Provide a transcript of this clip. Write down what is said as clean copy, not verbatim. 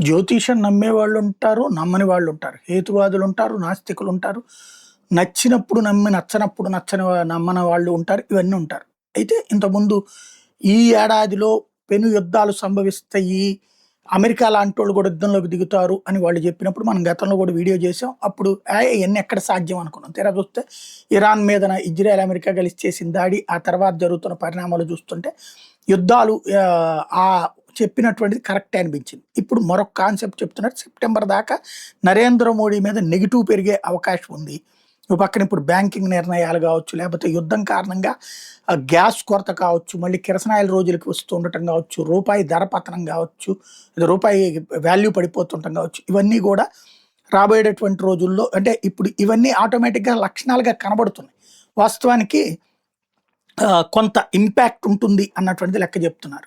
జ్యోతిషం నమ్మే వాళ్ళు ఉంటారు, నమ్మని వాళ్ళు ఉంటారు. హేతువాదులు ఉంటారు, నాస్తికులు ఉంటారు. నచ్చినప్పుడు నమ్మి, నచ్చనప్పుడు నమ్మని వాళ్ళు ఉంటారు. ఇవన్నీ ఉంటారు. అయితే ఇంతకుముందు ఈ ఏడాదిలో పెను యుద్ధాలు సంభవిస్తాయి. అమెరికా లాంటోళ్ళు కూడా యుద్ధంలోకి దిగుతారు అని వాళ్ళు చెప్పినప్పుడు మనం గతంలో కూడా వీడియో చేసాం. అప్పుడు ఇయన్నీ ఎక్కడ సాధ్యం అనుకున్నాం. తీరా చూస్తే ఇరాన్ మీదన ఇజ్రాయెల్, అమెరికా కలిసి చేసిన దాడి, ఆ తర్వాత జరుగుతున్న పరిణామాలు చూస్తుంటే యుద్ధాలు ఆ చెప్పినటువంటిది కరెక్టే అనిపించింది. ఇప్పుడు మరొక కాన్సెప్ట్ చెప్తున్నారు. సెప్టెంబర్ దాకా నరేంద్ర మోడీ మీద నెగెటివ్ పెరిగే అవకాశం ఉంది. ఓ పక్కన ఇప్పుడు బ్యాంకింగ్ నిర్ణయాలు కావచ్చు, లేకపోతే యుద్ధం కారణంగా గ్యాస్ కొరత కావచ్చు, మళ్ళీ కిరసనాయిల రోజులకి వస్తూ ఉండటం కావచ్చు, రూపాయి ధర పతనం కావచ్చు, లేదా రూపాయి వాల్యూ పడిపోతుండటం కావచ్చు, ఇవన్నీ కూడా రాబోయేటటువంటి రోజుల్లో అంటే ఇప్పుడు ఇవన్నీ ఆటోమేటిక్‌గా లక్షణాలుగా కనబడుతున్నాయి. వాస్తవానికి కొంత ఇంపాక్ట్ ఉంటుంది అన్నటువంటిది లెక్క చెప్తున్నారు.